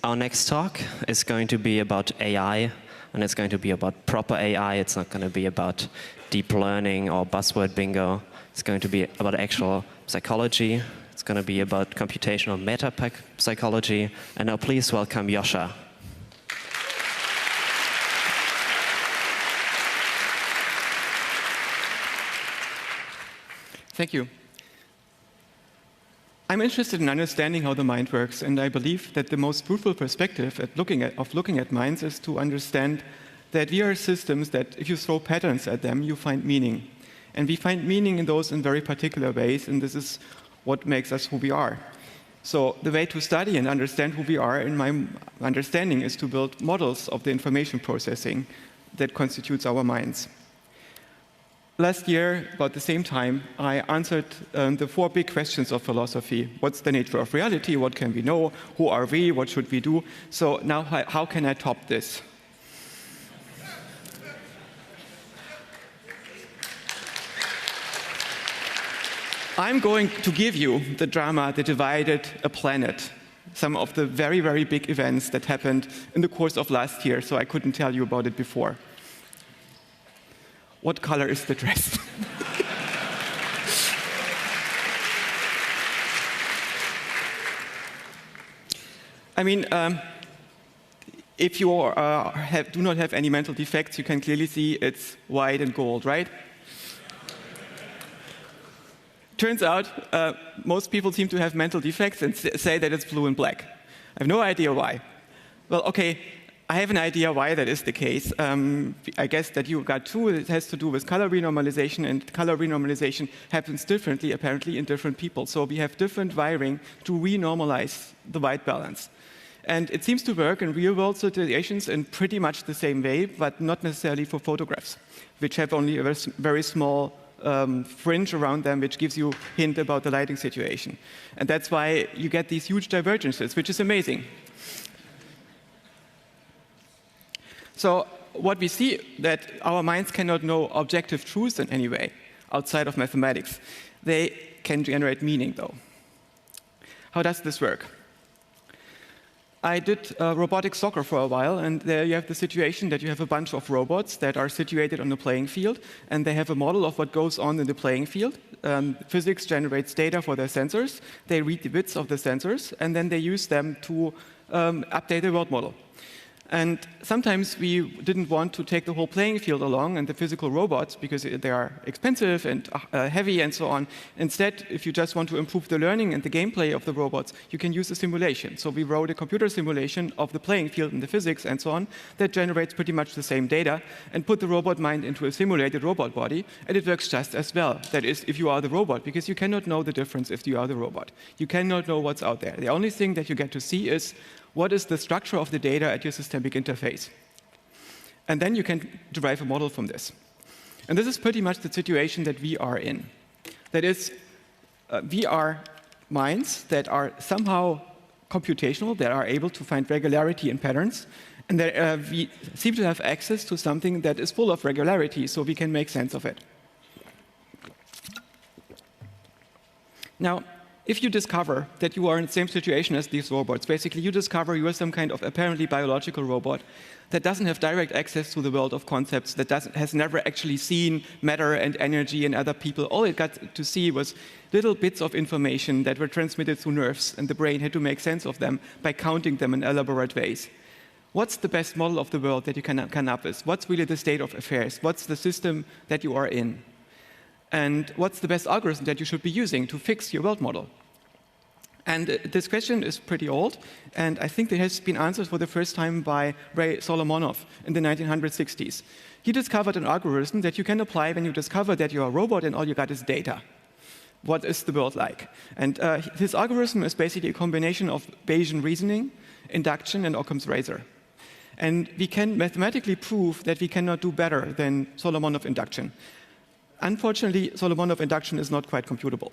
Our next talk is going to be about AI, and it's going to be about proper AI. It's not going to be about deep learning or buzzword bingo. It's going to be about actual psychology. It's going to be about computational meta-psychology. And now please welcome Joscha. Thank you. I'm interested in understanding how the mind works, and I believe that the most fruitful perspective of looking at minds is to understand that we are systems that, if you throw patterns at them, you find meaning. And we find meaning in those in very particular ways, and this is what makes us who we are. So the way to study and understand who we are, in my understanding, is to build models of the information processing that constitutes our minds. Last year, about the same time, I answered the 4 big questions of philosophy. What's the nature of reality? What can we know? Who are we? What should we do? So now, how can I top this? I'm going to give you the drama that divided a planet, some of the very, very big events that happened in the course of last year, so I couldn't tell you about it before. What color is the dress? I mean, if you do not have any mental defects, you can clearly see it's white and gold, right? Turns out, most people seem to have mental defects and say that it's blue and black. I have no idea why. Well, okay, I have an idea why that is the case. I guess that you got 2. It has to do with color renormalization, and color renormalization happens differently, apparently, in different people. So we have different wiring to renormalize the white balance. And it seems to work in real-world situations in pretty much the same way, but not necessarily for photographs, which have only a very small fringe around them, which gives you a hint about the lighting situation. And that's why you get these huge divergences, which is amazing. So what we see that our minds cannot know objective truths in any way outside of mathematics. They can generate meaning, though. How does this work? I did robotic soccer for a while, and there you have the situation that you have a bunch of robots that are situated on the playing field, and they have a model of what goes on in the playing field. Physics generates data for their sensors. They read the bits of the sensors, and then they use them to update the world model. And sometimes we didn't want to take the whole playing field along and the physical robots because they are expensive and heavy and so on. Instead, if you just want to improve the learning and the gameplay of the robots, you can use a simulation. So we wrote a computer simulation of the playing field and the physics and so on that generates pretty much the same data and put the robot mind into a simulated robot body, and it works just as well. That is, if you are the robot, because you cannot know the difference if you are the robot. You cannot know what's out there. The only thing that you get to see is what is the structure of the data at your systemic interface. And then you can derive a model from this. And this is pretty much the situation that we are in. That is, we are minds that are somehow computational, that are able to find regularity in patterns, and that we seem to have access to something that is full of regularity, so we can make sense of it. Now, if you discover that you are in the same situation as these robots, basically you discover you are some kind of apparently biological robot that doesn't have direct access to the world of concepts, that has never actually seen matter and energy and other people. All it got to see was little bits of information that were transmitted through nerves, and the brain had to make sense of them by counting them in elaborate ways. What's the best model of the world that you can come up with? What's really the state of affairs? What's the system that you are in? And what's the best algorithm that you should be using to fix your world model? And this question is pretty old, and I think it has been answered for the first time by Ray Solomonoff in the 1960s. He discovered an algorithm that you can apply when you discover that you're a robot and all you got is data. What is the world like? And his algorithm is basically a combination of Bayesian reasoning, induction, and Occam's razor. And we can mathematically prove that we cannot do better than Solomonoff induction. Unfortunately, Solomonoff induction is not quite computable.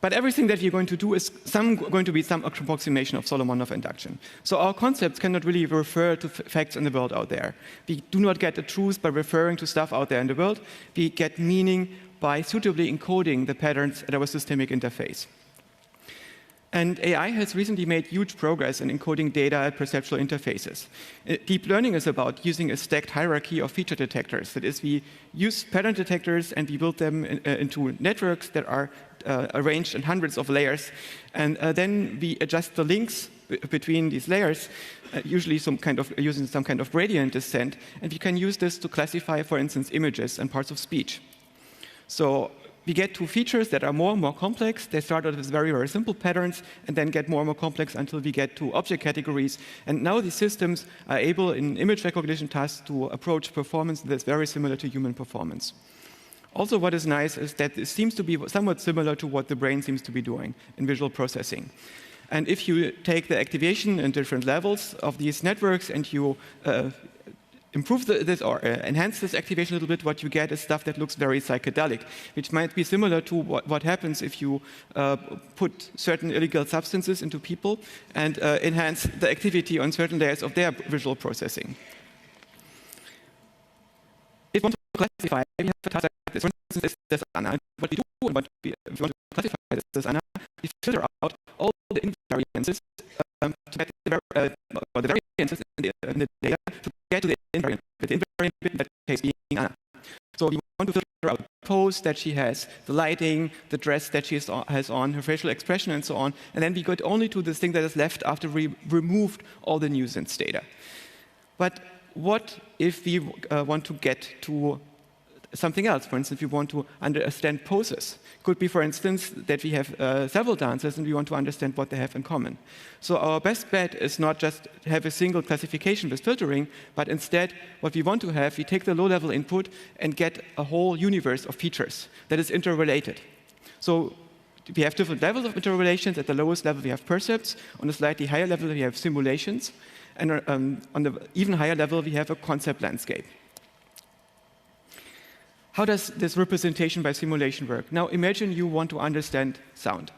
But everything that we're going to do is going to be some approximation of Solomonoff induction. So our concepts cannot really refer to facts in the world out there. We do not get the truth by referring to stuff out there in the world. We get meaning by suitably encoding the patterns at our systemic interface. And AI has recently made huge progress in encoding data at perceptual interfaces. Deep learning is about using a stacked hierarchy of feature detectors. That is, we use pattern detectors and we build them into networks that are arranged in hundreds of layers. And then we adjust the links between these layers, usually using some kind of gradient descent. And we can use this to classify, for instance, images and parts of speech. So we get to features that are more and more complex. They start out with very, very simple patterns and then get more and more complex until we get to object categories. And now these systems are able, in image recognition tasks, to approach performance that's very similar to human performance. Also, what is nice is that it seems to be somewhat similar to what the brain seems to be doing in visual processing. And if you take the activation in different levels of these networks and you improve this or enhance this activation a little bit, what you get is stuff that looks very psychedelic, which might be similar to what happens if you put certain illegal substances into people and enhance the activity on certain layers of their visual processing. If you want to classify, we have a task like this. For instance, this Anna. What we do, and if you want to classify this Anna, we filter out all the invariances to get the variances in the data to get to the invariant bit. The invariant bit in that case being Anna. So we want to filter out the pose that she has, the lighting, the dress that she has on, her facial expression, and so on. And then we get only to this thing that is left after we removed all the nuisance data. But what if we want to get to something else? For instance, we want to understand poses. Could be, for instance, that we have several dancers and we want to understand what they have in common. So our best bet is not just have a single classification with filtering, but instead what we want to have, we take the low-level input and get a whole universe of features that is interrelated. So we have different levels of interrelations. At the lowest level, we have percepts. On a slightly higher level, we have simulations. And on the even higher level, we have a concept landscape. How does this representation by simulation work? Now imagine you want to understand sound.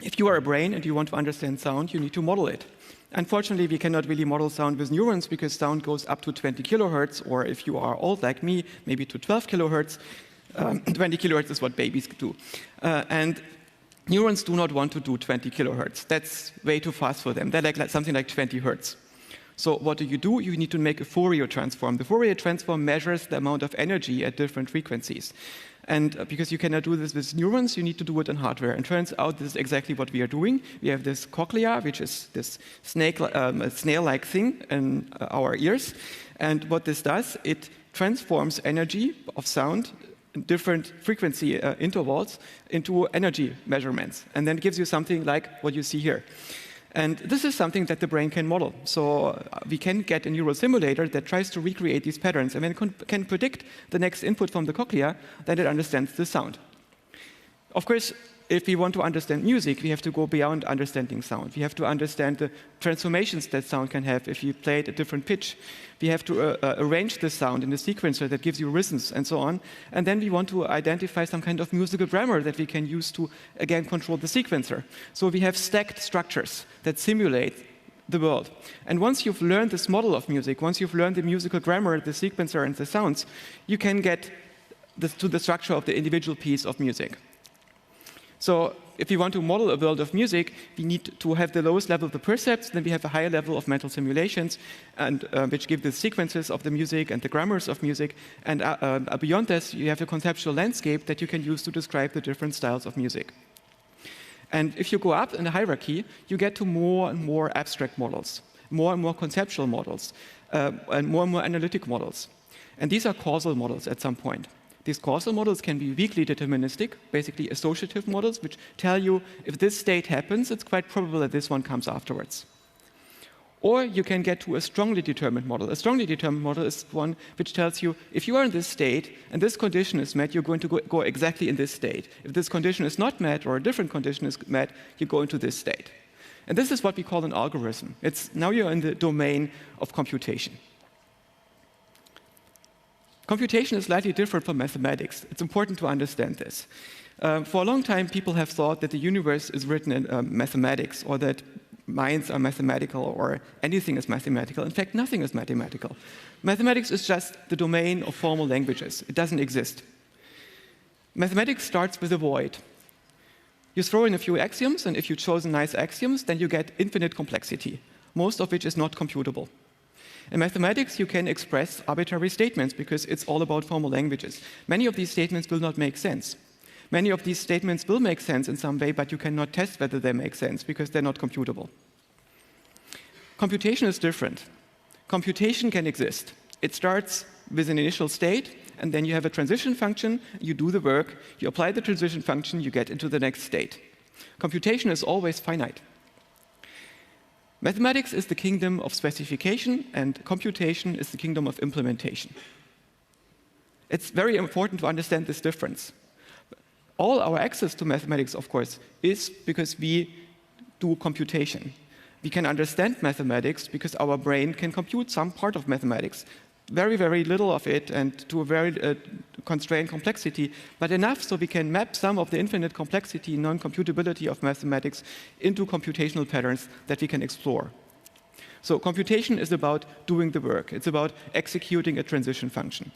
If you are a brain and you want to understand sound, you need to model it. Unfortunately, we cannot really model sound with neurons because sound goes up to 20 kilohertz, or if you are old like me, maybe to 12 kilohertz. 20 kilohertz is what babies do. And neurons do not want to do 20 kilohertz. That's way too fast for them. They're like something like 20 hertz. So what do? You need to make a Fourier transform. The Fourier transform measures the amount of energy at different frequencies. And because you cannot do this with neurons, you need to do it in hardware. And turns out this is exactly what we are doing. We have this cochlea, which is this snail-like thing in our ears. And what this does, it transforms energy of sound in different frequency intervals into energy measurements. And then it gives you something like what you see here. And this is something that the brain can model. So we can get a neural simulator that tries to recreate these patterns. And when it can predict the next input from the cochlea, then it understands the sound. Of course, if we want to understand music, we have to go beyond understanding sound. We have to understand the transformations that sound can have if you play it at a different pitch. We have to arrange the sound in the sequencer that gives you rhythms and so on. And then we want to identify some kind of musical grammar that we can use to, again, control the sequencer. So we have stacked structures that simulate the world. And once you've learned this model of music, once you've learned the musical grammar, the sequencer, and the sounds, you can get to the structure of the individual piece of music. So if we want to model a world of music, we need to have the lowest level of the percepts, then we have a higher level of mental simulations, and which give the sequences of the music and the grammars of music. And beyond this, you have a conceptual landscape that you can use to describe the different styles of music. And if you go up in the hierarchy, you get to more and more abstract models, more and more conceptual models, and more analytic models. And these are causal models at some point. These causal models can be weakly deterministic, basically associative models, which tell you if this state happens, it's quite probable that this one comes afterwards. Or you can get to a strongly determined model. A strongly determined model is one which tells you if you are in this state and this condition is met, you're going to go exactly in this state. If this condition is not met or a different condition is met, you go into this state. And this is what we call an algorithm. Now you're in the domain of computation. Computation is slightly different from mathematics. It's important to understand this. For a long time, people have thought that the universe is written in mathematics, or that minds are mathematical, or anything is mathematical. In fact, nothing is mathematical. Mathematics is just the domain of formal languages. It doesn't exist. Mathematics starts with a void. You throw in a few axioms, and if you choose nice axioms, then you get infinite complexity, most of which is not computable. In mathematics, you can express arbitrary statements because it's all about formal languages. Many of these statements will not make sense. Many of these statements will make sense in some way, but you cannot test whether they make sense because they're not computable. Computation is different. Computation can exist. It starts with an initial state, and then you have a transition function, you do the work, you apply the transition function, you get into the next state. Computation is always finite. Mathematics is the kingdom of specification, and computation is the kingdom of implementation. It's very important to understand this difference. All our access to mathematics, of course, is because we do computation. We can understand mathematics because our brain can compute some part of mathematics. Very, very little of it, and to a very constrained complexity, but enough so we can map some of the infinite complexity, non-computability of mathematics into computational patterns that we can explore. So computation is about doing the work. It's about executing a transition function.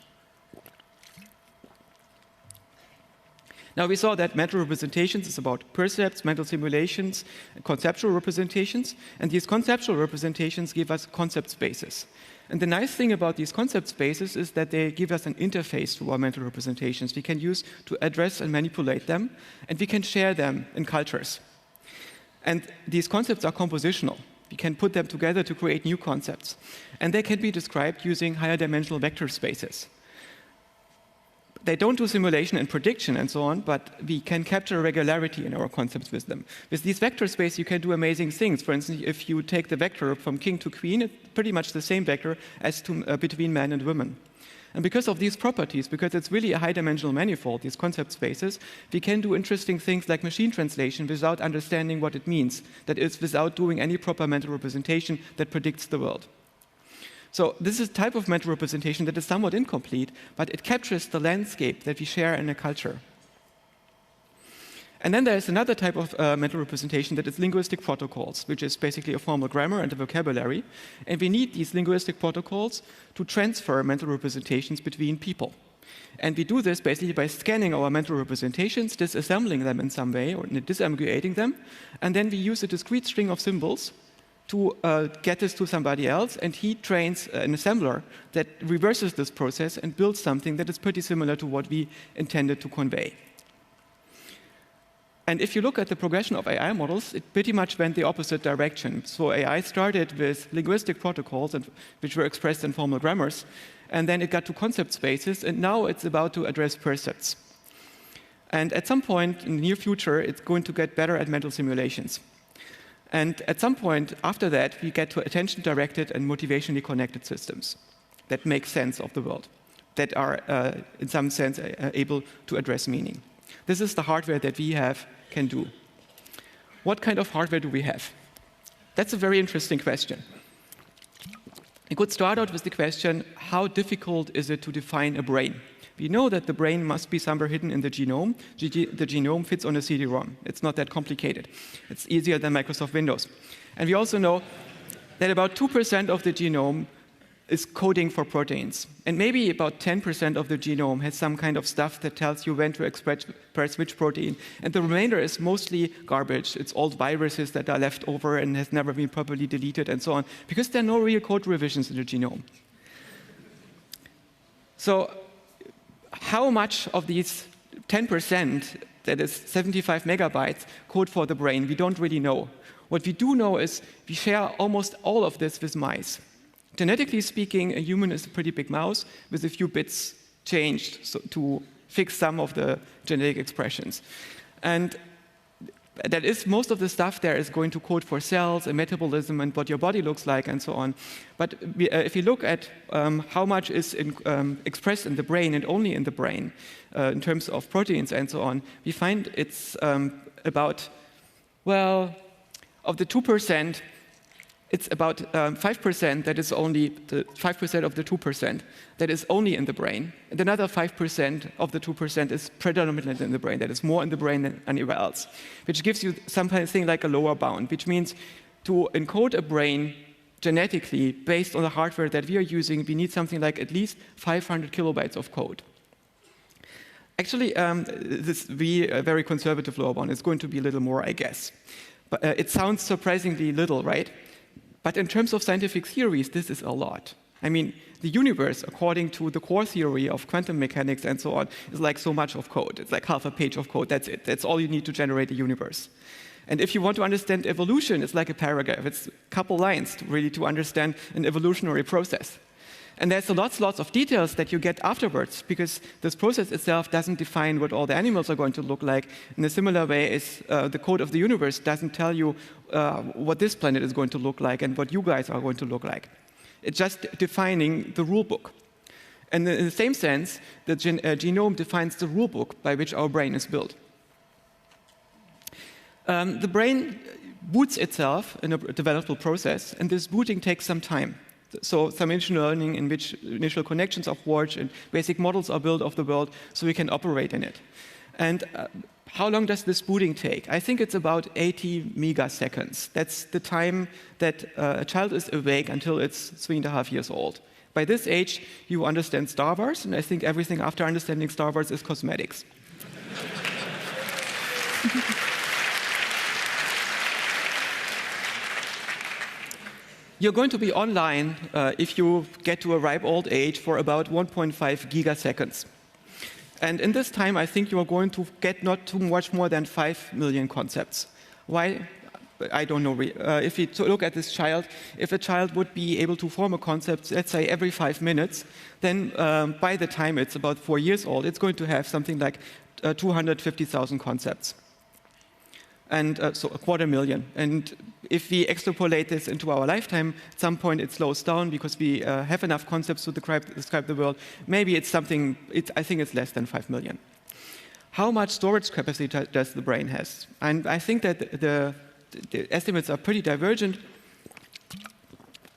Now, we saw that mental representations is about percepts, mental simulations, conceptual representations, and these conceptual representations give us concept spaces. And the nice thing about these concept spaces is that they give us an interface to our mental representations we can use to address and manipulate them, and we can share them in cultures. And these concepts are compositional. We can put them together to create new concepts. And they can be described using higher dimensional vector spaces. They don't do simulation and prediction and so on, but we can capture regularity in our concepts with them. With these vector space, you can do amazing things. For instance, if you take the vector from king to queen, it's pretty much the same vector as between men and women. And because of these properties, because it's really a high-dimensional manifold, these concept spaces, we can do interesting things like machine translation without understanding what it means. That is, without doing any proper mental representation that predicts the world. So this is a type of mental representation that is somewhat incomplete, but it captures the landscape that we share in a culture. And then there's another type of mental representation that is linguistic protocols, which is basically a formal grammar and a vocabulary. And we need these linguistic protocols to transfer mental representations between people. And we do this basically by scanning our mental representations, disassembling them in some way, or disambiguating them, and then we use a discrete string of symbols to get this to somebody else, and he trains an assembler that reverses this process and builds something that is pretty similar to what we intended to convey. And if you look at the progression of AI models, it pretty much went the opposite direction. So AI started with linguistic protocols, which were expressed in formal grammars, and then it got to concept spaces, and now it's about to address percepts. And at some point in the near future, it's going to get better at mental simulations. And at some point after that, we get to attention-directed and motivationally connected systems that make sense of the world, that are, in some sense, able to address meaning. This is the hardware that we can do. What kind of hardware do we have? That's a very interesting question. We could start out with the question, how difficult is it to define a brain? We know that the brain must be somewhere hidden in the genome. The genome fits on a CD-ROM. It's not that complicated. It's easier than Microsoft Windows. And we also know that about 2% of the genome is coding for proteins. And maybe about 10% of the genome has some kind of stuff that tells you when to express which protein. And the remainder is mostly garbage. It's old viruses that are left over and has never been properly deleted and so on, because there are no real code revisions in the genome. So how much of these 10%, that is 75 megabytes, code for the brain, we don't really know. What we do know is we share almost all of this with mice. Genetically speaking, a human is a pretty big mouse with a few bits changed to fix some of the genetic expressions. And that is, most of the stuff there is going to code for cells and metabolism and what your body looks like and so on. But if you look at how much is expressed in the brain and only in the brain in terms of proteins and so on, we find it's about, well, of the 2%, it's about 5% that is only, 5% of the 2% that is only in the brain. And another 5% of the 2% is predominantly in the brain, that is more in the brain than anywhere else, which gives you something like a lower bound, which means to encode a brain genetically based on the hardware that we are using, we need something like at least 500 kilobytes of code. Actually, this V, a very conservative lower bound, is going to be a little more, I guess. But it sounds surprisingly little, right? But in terms of scientific theories, this is a lot. I mean, the universe, according to the core theory of quantum mechanics and so on, is like so much of code. It's like half a page of code. That's it. That's all you need to generate a universe. And if you want to understand evolution, it's like a paragraph. It's a couple lines really to understand an evolutionary process. And there's lots of details that you get afterwards, because this process itself doesn't define what all the animals are going to look like in a similar way as the code of the universe doesn't tell you what this planet is going to look like and what you guys are going to look like. It's just defining the rule book. And in the same sense, the genome defines the rule book by which our brain is built. The brain boots itself in a developmental process, and this booting takes some time. So some machine learning in which initial connections are forged and basic models are built of the world so we can operate in it. And how long does this booting take? I think it's about 80 megaseconds. That's the time that a child is awake until it's 3.5 years old. By this age, you understand Star Wars, and I think everything after understanding Star Wars is cosmetics. You're going to be online if you get to a ripe old age for about 1.5 gigaseconds. And in this time, I think you are going to get not too much more than 5 million concepts. Why? I don't know. If you look at this child, if a child would be able to form a concept, let's say every 5 minutes, then by the time it's about 4 years old, it's going to have something like 250,000 concepts. And so 250,000. And if we extrapolate this into our lifetime, at some point it slows down because we have enough concepts to describe the world. Maybe it's something, I think it's less than 5 million. How much storage capacity does the brain has? And I think that the estimates are pretty divergent.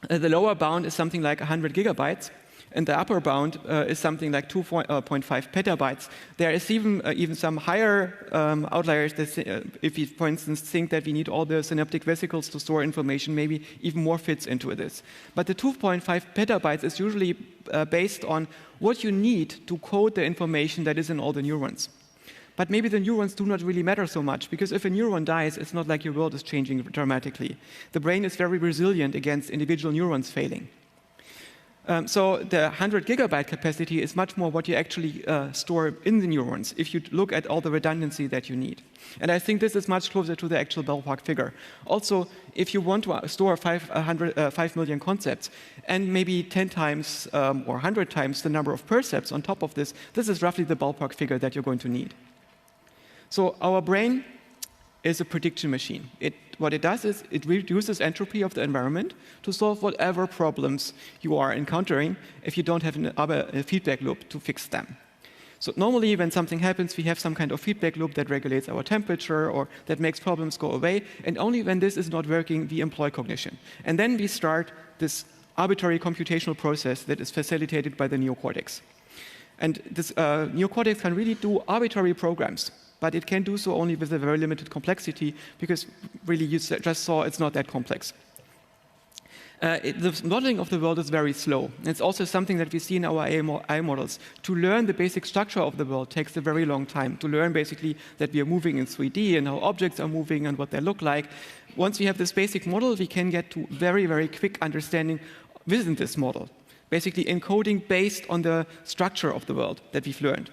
The lower bound is something like 100 gigabytes. And the upper bound is something like 2.5 petabytes. There is even some higher outliers that, if we, for instance, think that we need all the synaptic vesicles to store information, maybe even more fits into this. But the 2.5 petabytes is usually based on what you need to code the information that is in all the neurons. But maybe the neurons do not really matter so much, because if a neuron dies, it's not like your world is changing dramatically. The brain is very resilient against individual neurons failing. So the 100 gigabyte capacity is much more what you actually store in the neurons if you look at all the redundancy that you need. And I think this is much closer to the actual ballpark figure. Also, if you want to store 5 million concepts and maybe 10 times or 100 times the number of percepts on top of this, this is roughly the ballpark figure that you're going to need. So our brain is a prediction machine. What it does is it reduces entropy of the environment to solve whatever problems you are encountering if you don't have a feedback loop to fix them. So normally when something happens, we have some kind of feedback loop that regulates our temperature or that makes problems go away. And only when this is not working, we employ cognition. And then we start this arbitrary computational process that is facilitated by the neocortex. And this neocortex can really do arbitrary programs. But it can do so only with a very limited complexity, because really you just saw it's not that complex. The modeling of the world is very slow. It's also something that we see in our AI models. To learn the basic structure of the world takes a very long time. To learn basically that we are moving in 3D and how objects are moving and what they look like. Once we have this basic model, we can get to very, very quick understanding within this model. Basically encoding based on the structure of the world that we've learned.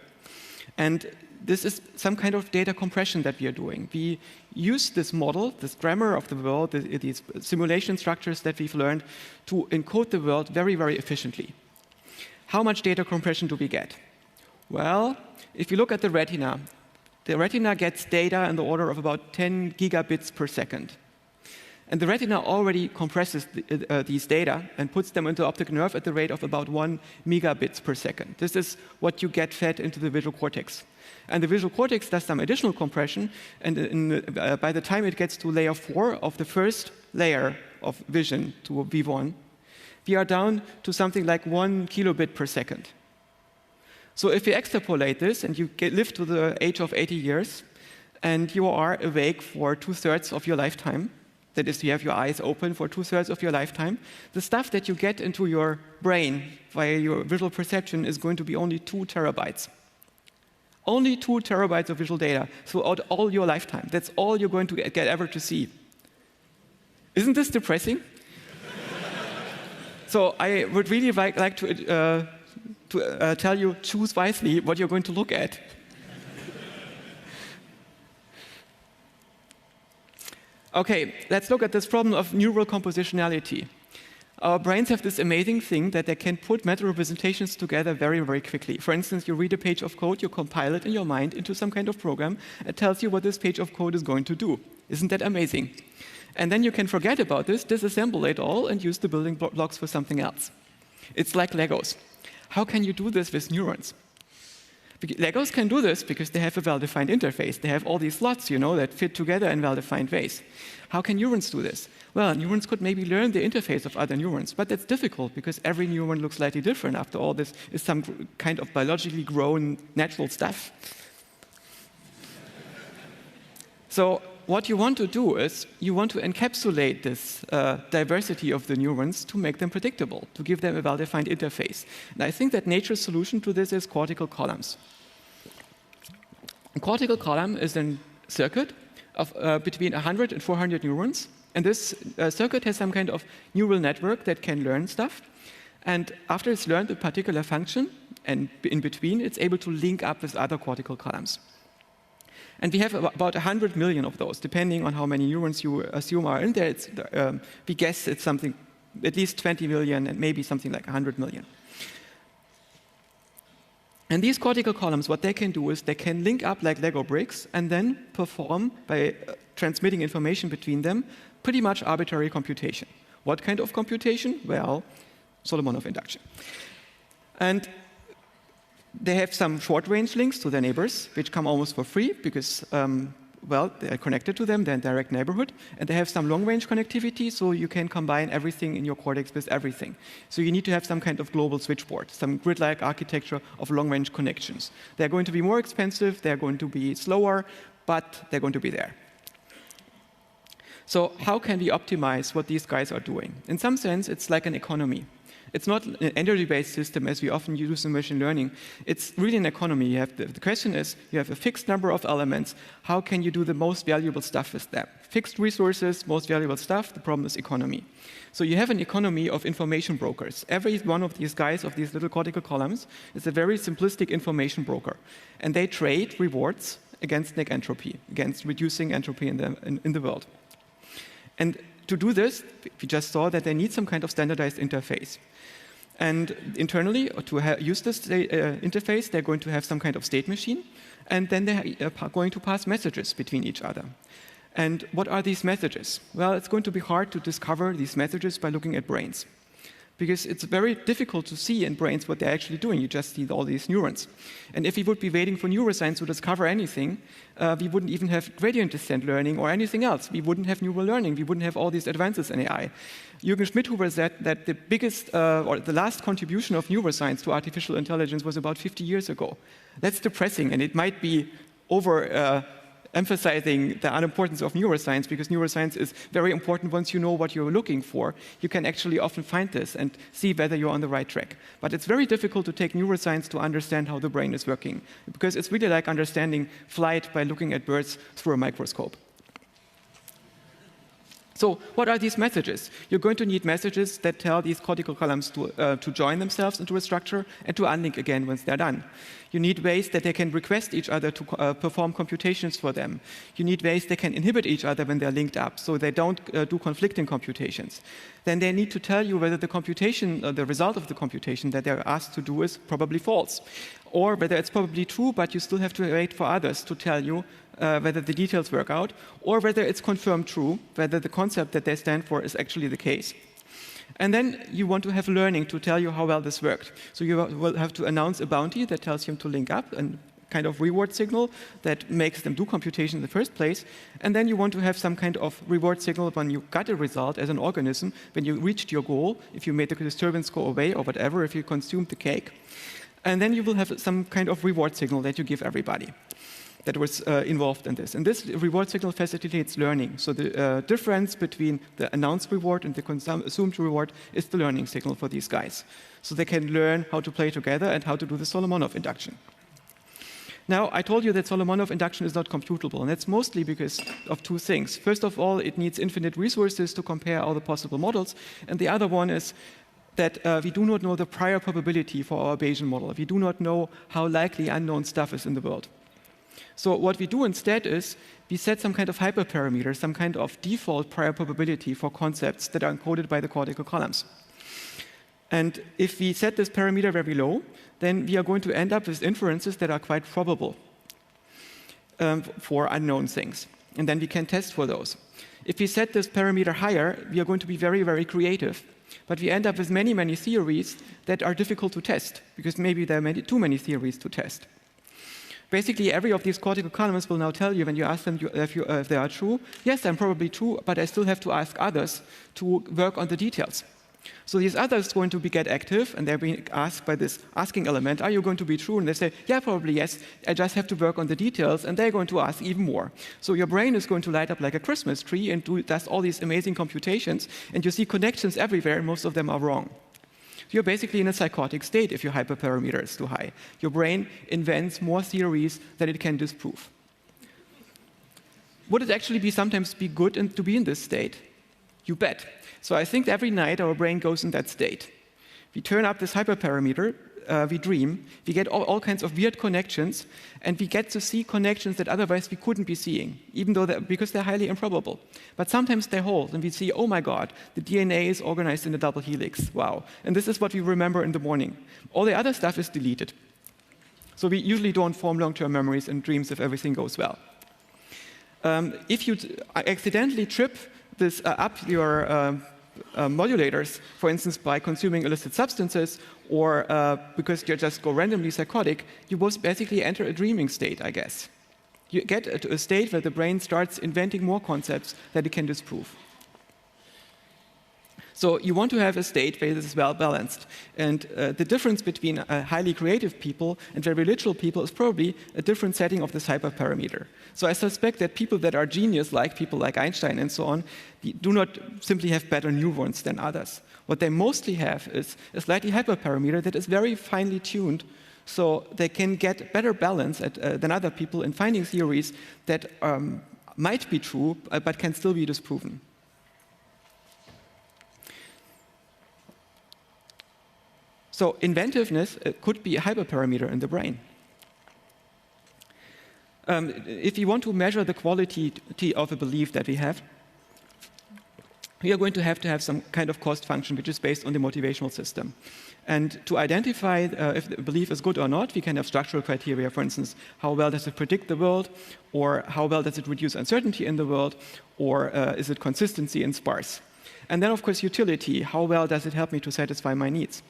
And this is some kind of data compression that we are doing. We use this model, this grammar of the world, these simulation structures that we've learned to encode the world very, very efficiently. How much data compression do we get? Well, if you look at the retina gets data in the order of about 10 gigabits per second. And the retina already compresses these data and puts them into the optic nerve at the rate of about 1 megabits per second. This is what you get fed into the visual cortex. And the visual cortex does some additional compression, and by the time it gets to layer 4 of the first layer of vision to V1, we are down to something like 1 kilobit per second. So if you extrapolate this and you live to the age of 80 years, and you are awake for 2/3 of your lifetime, that is, you have your eyes open for 2/3 of your lifetime, the stuff that you get into your brain via your visual perception is going to be only 2 terabytes. Only 2 terabytes of visual data throughout all your lifetime. That's all you're going to get ever to see. Isn't this depressing? So I would really like to tell you, choose wisely what you're going to look at. Okay, let's look at this problem of neural compositionality. Our brains have this amazing thing that they can put meta representations together very, very quickly. For instance, you read a page of code, you compile it in your mind into some kind of program. It tells you what this page of code is going to do. Isn't that amazing? And then you can forget about this, disassemble it all, and use the building blocks for something else. It's like Legos. How can you do this with neurons? Legos can do this because they have a well-defined interface. They have all these slots, that fit together in well-defined ways. How can neurons do this? Well, neurons could maybe learn the interface of other neurons, but that's difficult because every neuron looks slightly different. After all, this is some kind of biologically grown natural stuff. So what you want to do is you want to encapsulate this diversity of the neurons to make them predictable, to give them a well-defined interface. And I think that nature's solution to this is cortical columns. A cortical column is a circuit of between 100 and 400 neurons. And this circuit has some kind of neural network that can learn stuff. And after it's learned a particular function, and in between, it's able to link up with other cortical columns. And we have about 100 million of those, depending on how many neurons you assume are in there. We guess it's something, at least 20 million, and maybe something like 100 million. And these cortical columns, what they can do is they can link up like Lego bricks and then perform, by transmitting information between them, pretty much arbitrary computation. What kind of computation? Well, Solomonov induction. And they have some short-range links to their neighbors, which come almost for free because, well, they are connected to them, they're in direct neighborhood. And they have some long-range connectivity, so you can combine everything in your cortex with everything. So you need to have some kind of global switchboard, some grid-like architecture of long-range connections. They're going to be more expensive, they're going to be slower, but they're going to be there. So how can we optimize what these guys are doing? In some sense, it's like an economy. It's not an energy-based system as we often use in machine learning. It's really an economy. You have the question is, you have a fixed number of elements. How can you do the most valuable stuff with them? Fixed resources, most valuable stuff. The problem is economy. So you have an economy of information brokers. Every one of these guys, of these little cortical columns, is a very simplistic information broker. And they trade rewards against net entropy, against reducing entropy in the world. And to do this, we just saw that they need some kind of standardized interface. And internally, to use this interface, they're going to have some kind of state machine, and then they're going to pass messages between each other. And what are these messages? Well, it's going to be hard to discover these messages by looking at brains, because it's very difficult to see in brains what they're actually doing. You just see all these neurons. And if we would be waiting for neuroscience to discover anything, we wouldn't even have gradient descent learning or anything else. We wouldn't have neural learning. We wouldn't have all these advances in AI. Jürgen Schmidhuber said that the biggest, or the last contribution of neuroscience to artificial intelligence was about 50 years ago. That's depressing, and it might be emphasizing the unimportance of neuroscience, because neuroscience is very important once you know what you're looking for. You can actually often find this and see whether you're on the right track. But it's very difficult to take neuroscience to understand how the brain is working, because it's really like understanding flight by looking at birds through a microscope. So what are these messages? You're going to need messages that tell these cortical columns to join themselves into a structure and to unlink again once they're done. You need ways that they can request each other to perform computations for them. You need ways they can inhibit each other when they're linked up, so they don't do conflicting computations. Then they need to tell you whether the computation, the result of the computation that they're asked to do is probably false, or whether it's probably true, but you still have to wait for others to tell you whether the details work out, or whether it's confirmed true, whether the concept that they stand for is actually the case. And then you want to have learning to tell you how well this worked. So you will have to announce a bounty that tells them to link up, and kind of reward signal that makes them do computation in the first place. And then you want to have some kind of reward signal when you got a result as an organism, when you reached your goal, if you made the disturbance go away or whatever, if you consumed the cake. And then you will have some kind of reward signal that you give everybody that was involved in this. And this reward signal facilitates learning. So the difference between the announced reward and the assumed reward is the learning signal for these guys. So they can learn how to play together and how to do the Solomonov induction. Now, I told you that Solomonoff induction is not computable, and that's mostly because of two things. First of all, it needs infinite resources to compare all the possible models, and the other one is that we do not know the prior probability for our Bayesian model. We do not know how likely unknown stuff is in the world. So what we do instead is we set some kind of hyperparameter, some kind of default prior probability for concepts that are encoded by the cortical columns. And if we set this parameter very low, then we are going to end up with inferences that are quite probable for unknown things. And then we can test for those. If we set this parameter higher, we are going to be very, very creative. But we end up with many, many theories that are difficult to test, because maybe there are too many theories to test. Basically, every of these cortical columns will now tell you when you ask them if they are true, yes, I'm probably true, but I still have to ask others to work on the details. So these others are going to get active, and they're being asked by this asking element, are you going to be true? And they say, yeah, probably yes, I just have to work on the details, and they're going to ask even more. So your brain is going to light up like a Christmas tree and does all these amazing computations, and you see connections everywhere, and most of them are wrong. You're basically in a psychotic state if your hyperparameter is too high. Your brain invents more theories that it can disprove. Would it actually sometimes be good to be in this state? You bet. So I think every night our brain goes in that state. We turn up this hyperparameter, we dream, we get all kinds of weird connections, and we get to see connections that otherwise we couldn't be seeing, even though because they're highly improbable. But sometimes they hold, and we see, oh my God, the DNA is organized in a double helix. Wow. And this is what we remember in the morning. All the other stuff is deleted. So we usually don't form long-term memories in dreams if everything goes well. If you accidentally trip this up your modulators, for instance, by consuming illicit substances, or because you just go randomly psychotic, you will basically enter a dreaming state, I guess. You get to a state where the brain starts inventing more concepts that it can disprove. So you want to have a state where this is well balanced. And the difference between highly creative people and very literal people is probably a different setting of this hyperparameter. So I suspect that people that are genius, like people like Einstein and so on, do not simply have better neurons than others. What they mostly have is a slightly hyperparameter that is very finely tuned, so they can get better balance than other people in finding theories that might be true, but can still be disproven. So inventiveness could be a hyperparameter in the brain. If you want to measure the quality of a belief that we have, we are going to have some kind of cost function which is based on the motivational system. And to identify if the belief is good or not, we can have structural criteria. For instance, how well does it predict the world, or how well does it reduce uncertainty in the world, or is it consistency and sparse? And then, of course, utility. How well does it help me to satisfy my needs?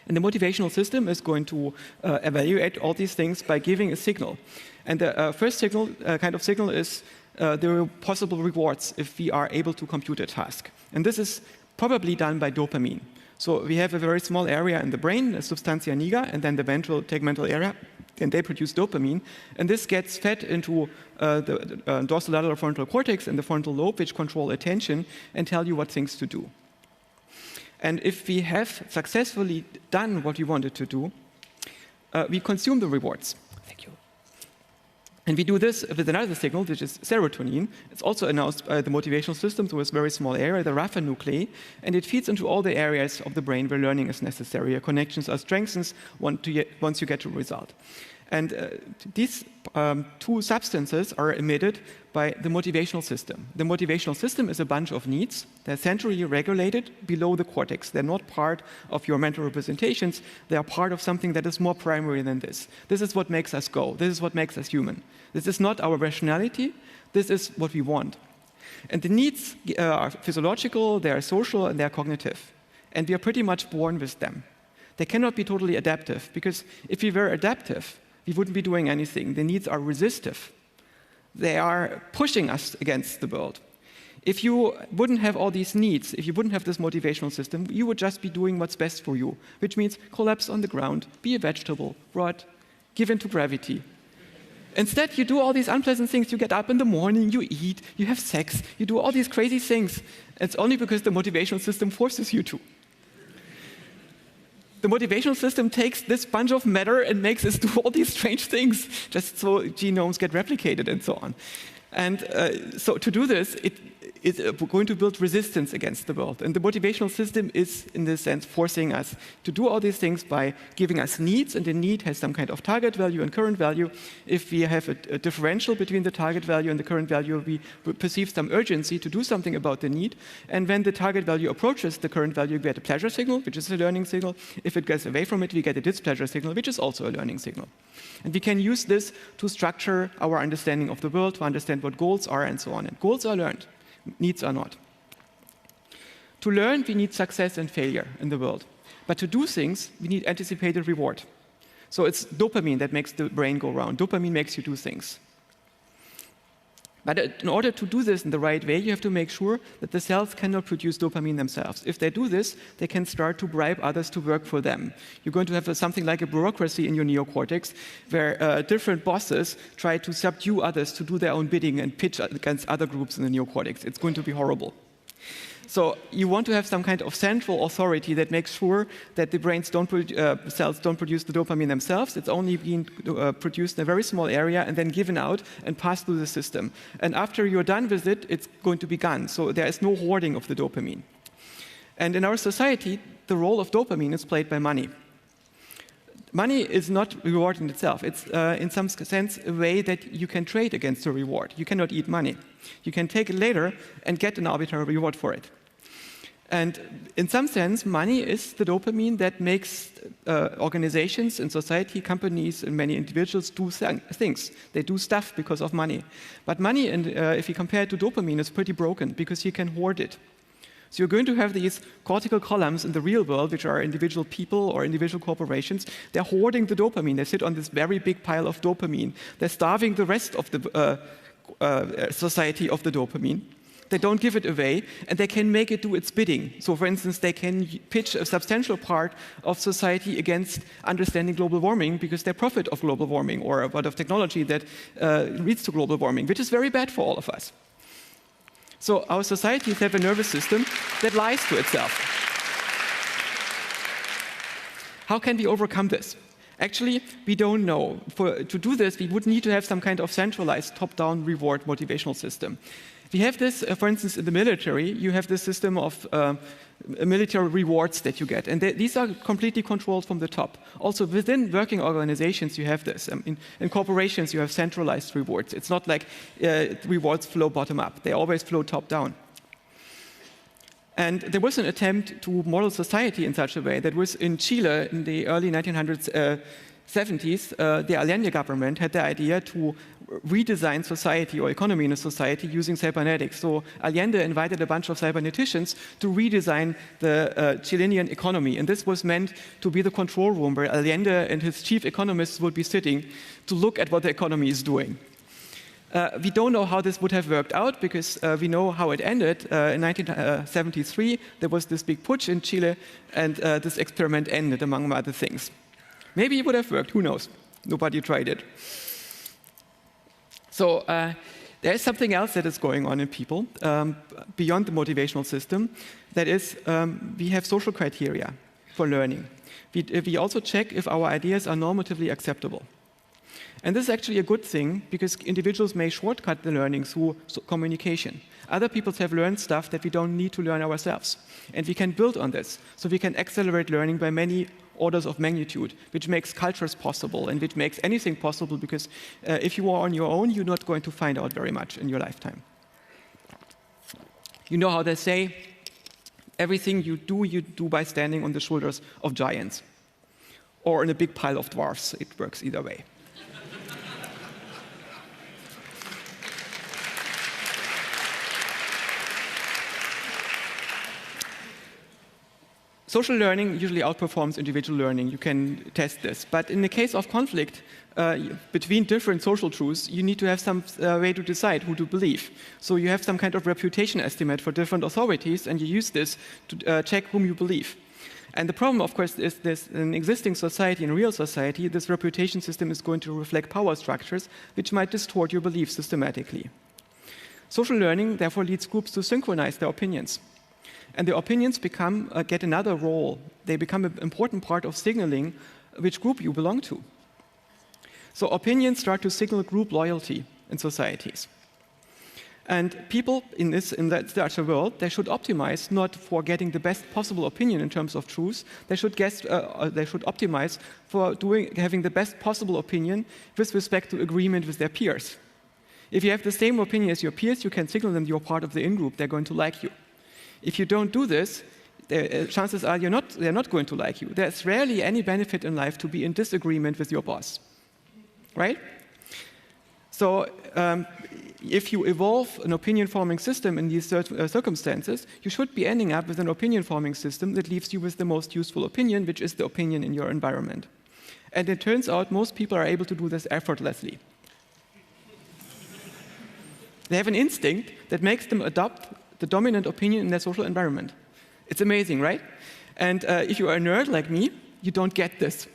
And the motivational system is going to evaluate all these things by giving a signal. And the first signal, kind of signal is the possible rewards if we are able to compute a task. And this is probably done by dopamine. So we have a very small area in the brain, the substantia nigra, and then the ventral tegmental area, and they produce dopamine. And this gets fed into the dorsolateral frontal cortex and the frontal lobe, which control attention and tell you what things to do. And if we have successfully done what we wanted to do, we consume the rewards. Thank you. And we do this with another signal, which is serotonin. It's also announced by the motivational system through a very small area, the Rafa nuclei, and it feeds into all the areas of the brain where learning is necessary. Your connections are strengthened once you get to a result. And these two substances are emitted by the motivational system. The motivational system is a bunch of needs. They're centrally regulated below the cortex. They're not part of your mental representations. They are part of something that is more primary than this. This is what makes us go. This is what makes us human. This is not our rationality. This is what we want. And the needs are physiological, they are social, and they are cognitive. And we are pretty much born with them. They cannot be totally adaptive, because if we were adaptive, we wouldn't be doing anything. The needs are resistive. They are pushing us against the world. If you wouldn't have all these needs, if you wouldn't have this motivational system, you would just be doing what's best for you, which means collapse on the ground, be a vegetable, rot, give in to gravity. Instead, you do all these unpleasant things. You get up in the morning, you eat, you have sex, you do all these crazy things. It's only because the motivational system forces you to. the motivational system takes this bunch of matter and makes us do all these strange things, just so genomes get replicated and so on. And so to do this, it is going to build resistance against the world. And the motivational system is, in this sense, forcing us to do all these things by giving us needs, and the need has some kind of target value and current value. If we have a differential between the target value and the current value, we perceive some urgency to do something about the need. And when the target value approaches the current value, we get a pleasure signal, which is a learning signal. If it gets away from it, we get a displeasure signal, which is also a learning signal. And we can use this to structure our understanding of the world, to understand what goals are and so on. And goals are learned. Needs are not. To learn, we need success and failure in the world. But to do things, we need anticipated reward. So it's dopamine that makes the brain go round. Dopamine makes you do things. But in order to do this in the right way, you have to make sure that the cells cannot produce dopamine themselves. If they do this, they can start to bribe others to work for them. You're going to have something like a bureaucracy in your neocortex, where different bosses try to subdue others to do their own bidding and pitch against other groups in the neocortex. It's going to be horrible. So you want to have some kind of central authority that makes sure that the brain's cells don't produce the dopamine themselves. It's only being produced in a very small area and then given out and passed through the system. And after you're done with it, it's going to be gone. So there is no hoarding of the dopamine. And in our society, the role of dopamine is played by money. Money is not reward in itself. It's, in some sense, a way that you can trade against a reward. You cannot eat money. You can take it later and get an arbitrary reward for it. And in some sense, money is the dopamine that makes organizations and society, companies, and many individuals do things. They do stuff because of money. But money, if you compare it to dopamine, is pretty broken because you can hoard it. So you're going to have these cortical columns in the real world, which are individual people or individual corporations. They're hoarding the dopamine. They sit on this very big pile of dopamine. They're starving the rest of the society of the dopamine. They don't give it away, and they can make it do its bidding. So, for instance, they can pitch a substantial part of society against understanding global warming because they profit of global warming or a lot of technology that leads to global warming, which is very bad for all of us. So our societies have a nervous system that lies to itself. How can we overcome this? Actually, we don't know. To do this, we would need to have some kind of centralized top-down reward motivational system. We have this, for instance, in the military. You have this system of military rewards that you get. And these are completely controlled from the top. Also, within working organizations, you have this. In corporations, you have centralized rewards. It's not like rewards flow bottom-up. They always flow top-down. And there was an attempt to model society in such a way that was in Chile in the early 1970s. The Allende government had the idea to redesign society or economy in a society using cybernetics. So Allende invited a bunch of cyberneticians to redesign the Chilean economy. And this was meant to be the control room where Allende and his chief economists would be sitting to look at what the economy is doing. We don't know how this would have worked out because we know how it ended. In 1973, there was this big putsch in Chile, and this experiment ended, among other things. Maybe it would have worked, who knows? Nobody tried it. So there is something else that is going on in people beyond the motivational system. That is, we have social criteria for learning. We also check if our ideas are normatively acceptable. And this is actually a good thing because individuals may shortcut the learning through communication. Other people have learned stuff that we don't need to learn ourselves. And we can build on this. So we can accelerate learning by many orders of magnitude, which makes cultures possible and which makes anything possible because if you are on your own, you're not going to find out very much in your lifetime. You know how they say, everything you do by standing on the shoulders of giants. Or in a big pile of dwarfs. It works either way. Social learning usually outperforms individual learning. You can test this. But in the case of conflict between different social truths, you need to have some way to decide who to believe. So you have some kind of reputation estimate for different authorities, and you use this to check whom you believe. And the problem, of course, is this in existing society, in real society, this reputation system is going to reflect power structures which might distort your beliefs systematically. Social learning, therefore, leads groups to synchronize their opinions. And the opinions get another role. They become an important part of signaling which group you belong to. So opinions start to signal group loyalty in societies. And people in such a world, they should optimize not for getting the best possible opinion in terms of truth. They should optimize for having the best possible opinion with respect to agreement with their peers. If you have the same opinion as your peers, you can signal them you're part of the in-group. They're going to like you. If you don't do this, chances are they're not going to like you. There's rarely any benefit in life to be in disagreement with your boss, right? So if you evolve an opinion-forming system in these circumstances, you should be ending up with an opinion-forming system that leaves you with the most useful opinion, which is the opinion in your environment. And it turns out most people are able to do this effortlessly. They have an instinct that makes them adopt the dominant opinion in their social environment. It's amazing, right? And if you are a nerd like me, you don't get this.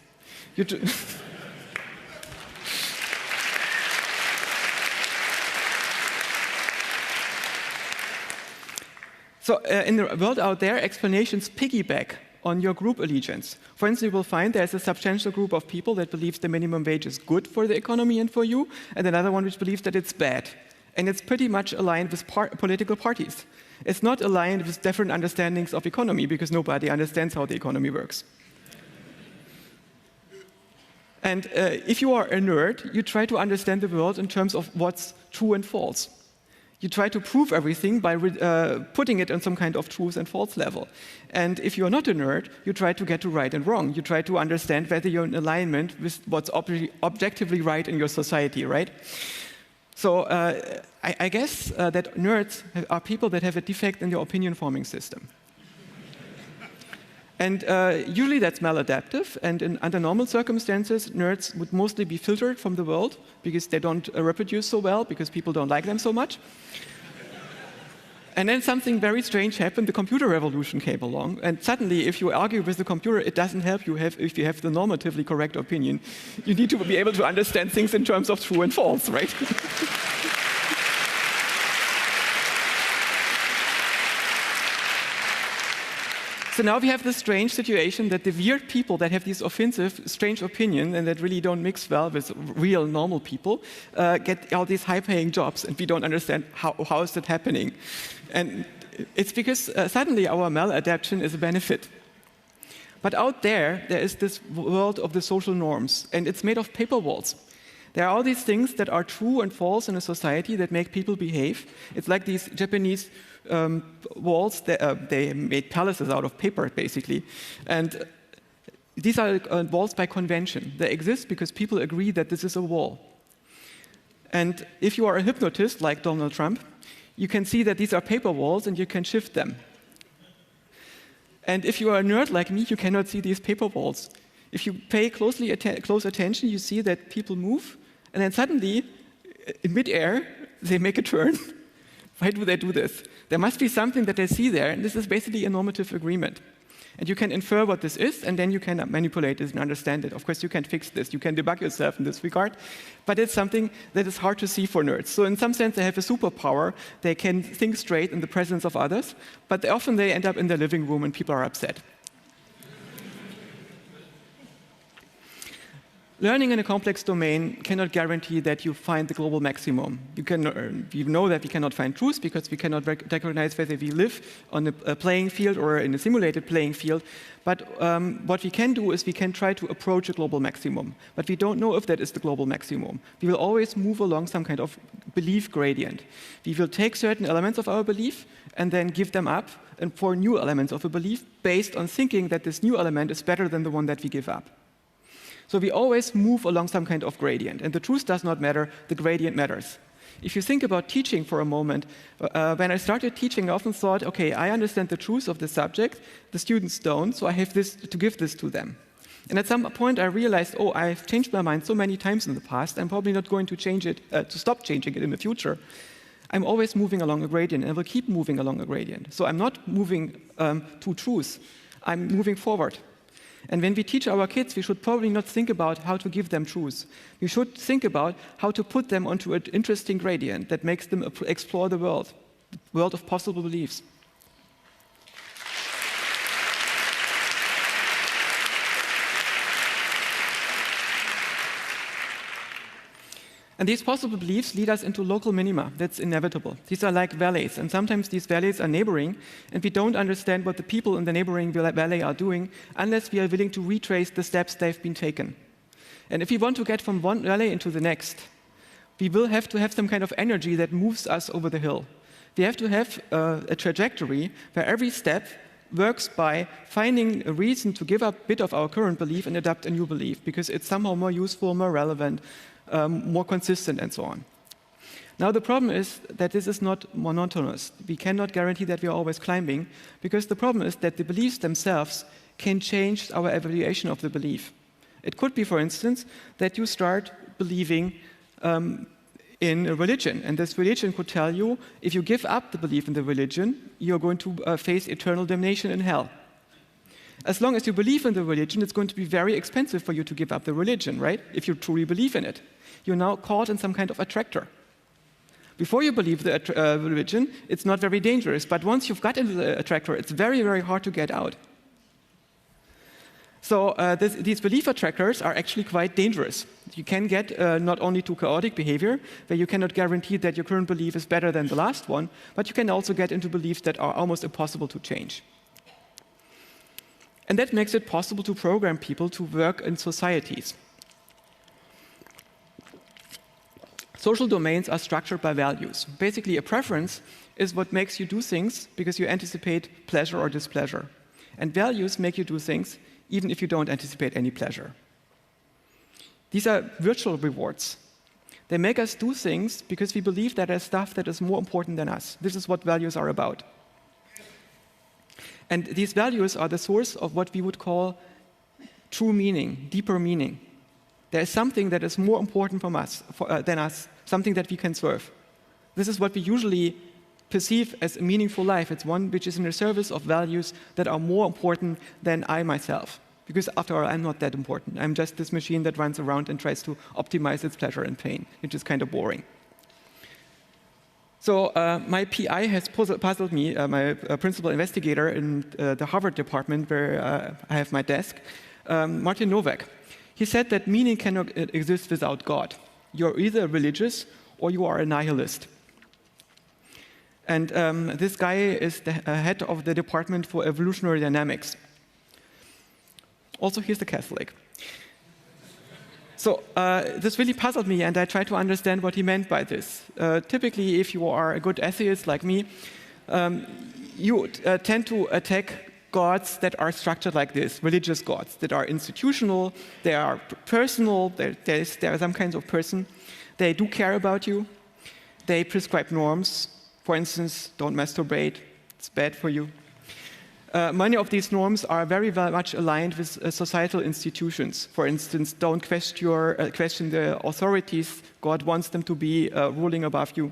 So in the world out there, explanations piggyback on your group allegiance. For instance, you will find there's a substantial group of people that believes the minimum wage is good for the economy and for you, and another one which believes that it's bad. And it's pretty much aligned with political parties. It's not aligned with different understandings of economy, because nobody understands how the economy works. And if you are a nerd, you try to understand the world in terms of what's true and false. You try to prove everything by putting it on some kind of truth and false level. And if you're not a nerd, you try to get to right and wrong. You try to understand whether you're in alignment with what's objectively right in your society, right? So I guess that nerds are people that have a defect in their opinion-forming system. And usually that's maladaptive, and under normal circumstances, nerds would mostly be filtered from the world because they don't reproduce so well, because people don't like them so much. And then something very strange happened. The computer revolution came along, and suddenly, if you argue with the computer, it doesn't help you if you have the normatively correct opinion. You need to be able to understand things in terms of true and false, right? So now we have this strange situation that the weird people that have these offensive, strange opinions and that really don't mix well with real, normal people get all these high-paying jobs, and we don't understand how is that happening. And it's because suddenly our maladaptation is a benefit. But out there is this world of the social norms, and it's made of paper walls. There are all these things that are true and false in a society that make people behave. It's like these Japanese walls. They made palaces out of paper, basically. And these are walls by convention. They exist because people agree that this is a wall. And if you are a hypnotist, like Donald Trump, you can see that these are paper walls, and you can shift them. And if you are a nerd like me, you cannot see these paper walls. If you pay close attention, you see that people move, and then suddenly, in midair, they make a turn. Why do they do this? There must be something that they see there, and this is basically a normative agreement. And you can infer what this is, and then you can manipulate it and understand it. Of course, you can fix this. You can debug yourself in this regard, but it's something that is hard to see for nerds. So in some sense, they have a superpower. They can think straight in the presence of others, but often they end up in their living room and people are upset. Learning in a complex domain cannot guarantee that you find the global maximum. We know that we cannot find truth because we cannot recognize whether we live on a playing field or in a simulated playing field. But what we can do is we can try to approach a global maximum. But we don't know if that is the global maximum. We will always move along some kind of belief gradient. We will take certain elements of our belief and then give them up and for new elements of a belief based on thinking that this new element is better than the one that we give up. So we always move along some kind of gradient. And the truth does not matter, the gradient matters. If you think about teaching for a moment, when I started teaching, I often thought, okay, I understand the truth of the subject, the students don't, so I have to give this to them. And at some point I realized, oh, I've changed my mind so many times in the past, I'm probably not going to change it, to stop changing it in the future. I'm always moving along a gradient, and I will keep moving along a gradient. So I'm not moving to truth, I'm moving forward. And when we teach our kids, we should probably not think about how to give them truth. We should think about how to put them onto an interesting gradient that makes them explore the world of possible beliefs. And these possible beliefs lead us into local minima. That's inevitable. These are like valleys, and sometimes these valleys are neighboring, and we don't understand what the people in the neighboring valley are doing unless we are willing to retrace the steps they've been taken. And if we want to get from one valley into the next, we will have to have some kind of energy that moves us over the hill. We have to have a trajectory where every step works by finding a reason to give up a bit of our current belief and adopt a new belief, because it's somehow more useful, more relevant, more consistent, and so on. Now, the problem is that this is not monotonous. We cannot guarantee that we are always climbing, because the problem is that the beliefs themselves can change our evaluation of the belief. It could be, for instance, that you start believing in a religion, and this religion could tell you, if you give up the belief in the religion, you're going to face eternal damnation in hell. As long as you believe in the religion, it's going to be very expensive for you to give up the religion, right? If you truly believe in it. You're now caught in some kind of attractor. Before you believe the religion, it's not very dangerous, but once you've got into the attractor, it's very, very hard to get out. So these belief attractors are actually quite dangerous. You can get not only to chaotic behavior, where you cannot guarantee that your current belief is better than the last one, but you can also get into beliefs that are almost impossible to change. And that makes it possible to program people to work in societies. Social domains are structured by values. Basically, a preference is what makes you do things because you anticipate pleasure or displeasure. And values make you do things even if you don't anticipate any pleasure. These are virtual rewards. They make us do things because we believe that there's stuff that is more important than us. This is what values are about. And these values are the source of what we would call true meaning, deeper meaning. There is something that is more important than us, something that we can serve. This is what we usually perceive as a meaningful life. It's one which is in the service of values that are more important than I myself. Because after all, I'm not that important. I'm just this machine that runs around and tries to optimize its pleasure and pain, which is kind of boring. So my PI has puzzled me, my principal investigator in the Harvard department where I have my desk, Martin Nowak. He said that meaning cannot exist without God. You're either religious or you are a nihilist. And this guy is the head of the Department for Evolutionary Dynamics. Also, he's a Catholic. So this really puzzled me, and I tried to understand what he meant by this. Typically, if you are a good essayist like me, you tend to attack gods that are structured like this, religious gods that are institutional, they are personal, there are some kinds of person. They do care about you. They prescribe norms. For instance, don't masturbate, it's bad for you. Many of these norms are very much aligned with societal institutions. For instance, don't question the authorities. God wants them to be ruling above you.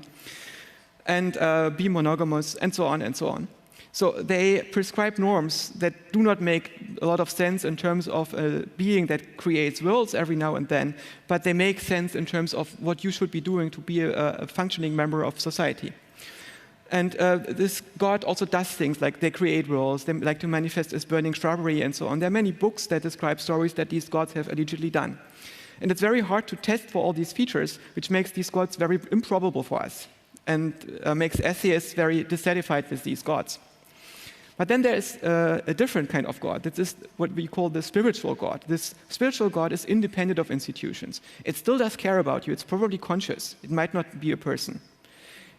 And be monogamous, and so on and so on. So they prescribe norms that do not make a lot of sense in terms of a being that creates worlds every now and then, but they make sense in terms of what you should be doing to be a functioning member of society. And this God also does things like they create worlds, they like to manifest as burning strawberry and so on. There are many books that describe stories that these gods have allegedly done. And it's very hard to test for all these features, which makes these gods very improbable for us and makes essayists very dissatisfied with these gods. But then there is a different kind of God. This is what we call the spiritual God. This spiritual God is independent of institutions. It still does care about you. It's probably conscious. It might not be a person.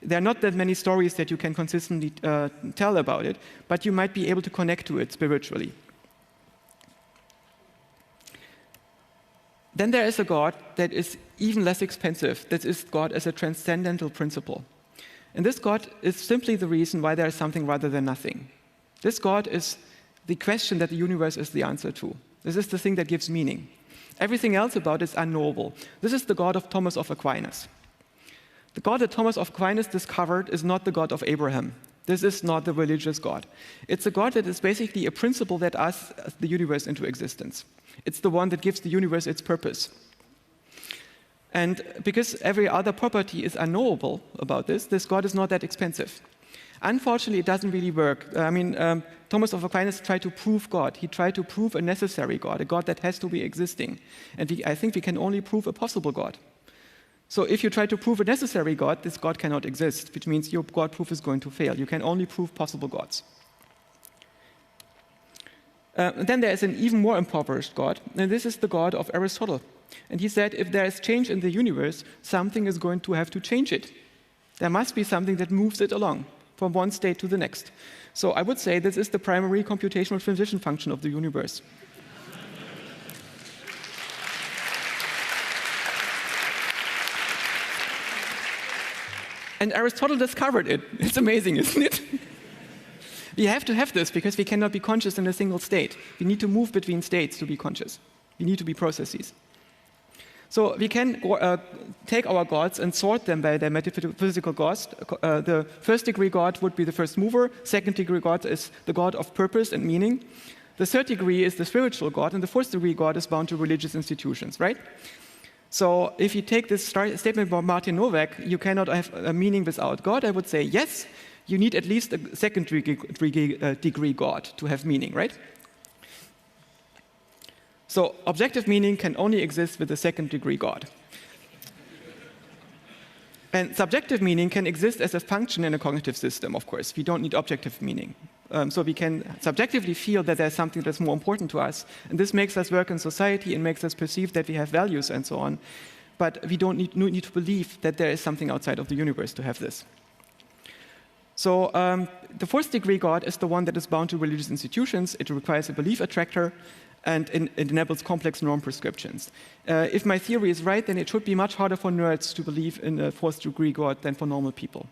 There are not that many stories that you can consistently tell about it, but you might be able to connect to it spiritually. Then there is a God that is even less expensive. That is God as a transcendental principle. And this God is simply the reason why there is something rather than nothing. This God is the question that the universe is the answer to. This is the thing that gives meaning. Everything else about it is unknowable. This is the God of Thomas of Aquinas. The God that Thomas of Aquinas discovered is not the God of Abraham. This is not the religious God. It's a God that is basically a principle that asks the universe into existence. It's the one that gives the universe its purpose. And because every other property is unknowable about this God is not that expensive. Unfortunately, it doesn't really work. Thomas of Aquinas tried to prove God. He tried to prove a necessary God, a God that has to be existing. And I think we can only prove a possible God. So if you try to prove a necessary God, this God cannot exist, which means your God proof is going to fail. You can only prove possible gods. Then there is an even more impoverished God, and this is the God of Aristotle. And he said, if there is change in the universe, something is going to have to change it. There must be something that moves it along from one state to the next. So I would say this is the primary computational transition function of the universe. And Aristotle discovered it. It's amazing, isn't it? We have to have this because we cannot be conscious in a single state. We need to move between states to be conscious. We need to be processes. So we can take our gods and sort them by their metaphysical gods. The first-degree God would be the first mover. Second-degree God is the God of purpose and meaning. The third degree is the spiritual God, and the fourth-degree God is bound to religious institutions, right? So if you take this statement about Martin Nowak, you cannot have a meaning without God, I would say yes, you need at least a second-degree God to have meaning, right? So objective meaning can only exist with a second-degree God. And subjective meaning can exist as a function in a cognitive system, of course. We don't need objective meaning. So we can subjectively feel that there's something that's more important to us. And this makes us work in society and makes us perceive that we have values and so on. But we don't need to believe that there is something outside of the universe to have this. So the fourth-degree God is the one that is bound to religious institutions. It requires a belief attractor, and it enables complex norm prescriptions. If my theory is right, then it should be much harder for nerds to believe in a fourth-degree God than for normal people.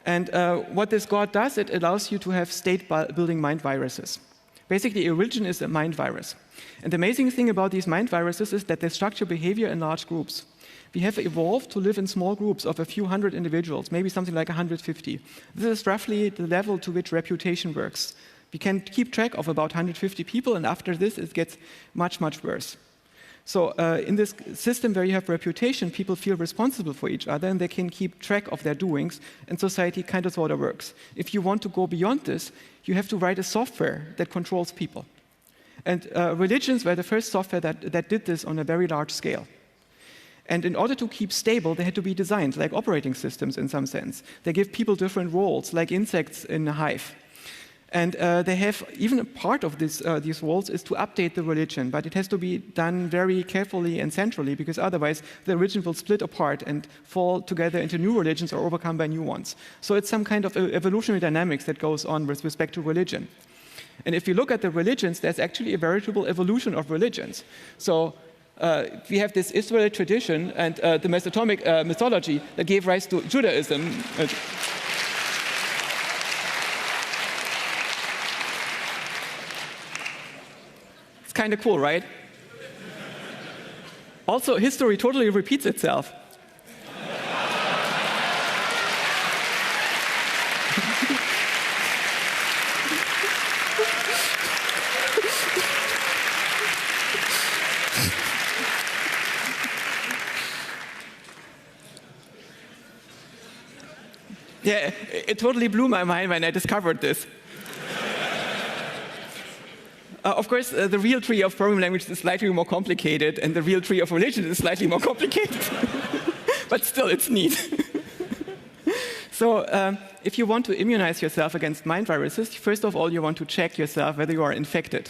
And what this God does, it allows you to have state-building mind viruses. Basically, a religion is a mind virus. And the amazing thing about these mind viruses is that they structure behavior in large groups. We have evolved to live in small groups of a few hundred individuals, maybe something like 150. This is roughly the level to which reputation works. We can keep track of about 150 people, and after this, it gets much, much worse. So in this system where you have reputation, people feel responsible for each other, and they can keep track of their doings, and society kind of sort of works. If you want to go beyond this, you have to write a software that controls people. And religions were the first software that did this on a very large scale. And in order to keep stable, they had to be designed like operating systems in some sense. They give people different roles, like insects in a hive. And they have, even a part of these roles is to update the religion, but it has to be done very carefully and centrally, because otherwise the religion will split apart and fall together into new religions or overcome by new ones. So it's some kind of evolutionary dynamics that goes on with respect to religion. And if you look at the religions, there's actually a veritable evolution of religions. So we have this Israelite tradition and the Mesopotamic mythology that gave rise to Judaism. It's kind of cool, right? Also, history totally repeats itself. Yeah, it totally blew my mind when I discovered this. Of course, the real tree of programming languages is slightly more complicated, and the real tree of religion is slightly more complicated. But still, it's neat. So if you want to immunize yourself against mind viruses, first of all, you want to check yourself whether you are infected.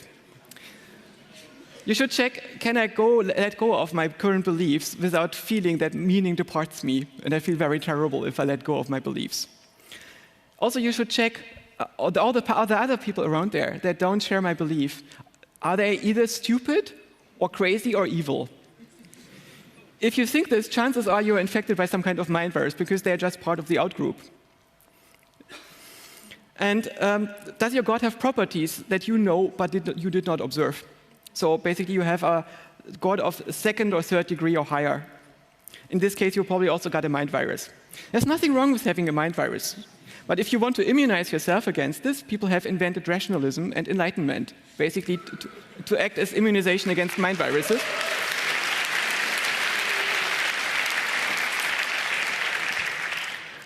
You should check, can I let go of my current beliefs without feeling that meaning departs me, and I feel very terrible if I let go of my beliefs. Also, you should check all the other people around there that don't share my belief. Are they either stupid or crazy or evil? If you think this, chances are you're infected by some kind of mind virus because they're just part of the outgroup. And does your God have properties that you know but you did not observe? So basically you have a God of second or third degree or higher. In this case, you probably also got a mind virus. There's nothing wrong with having a mind virus. But if you want to immunize yourself against this, people have invented rationalism and enlightenment, basically to act as immunization against mind viruses.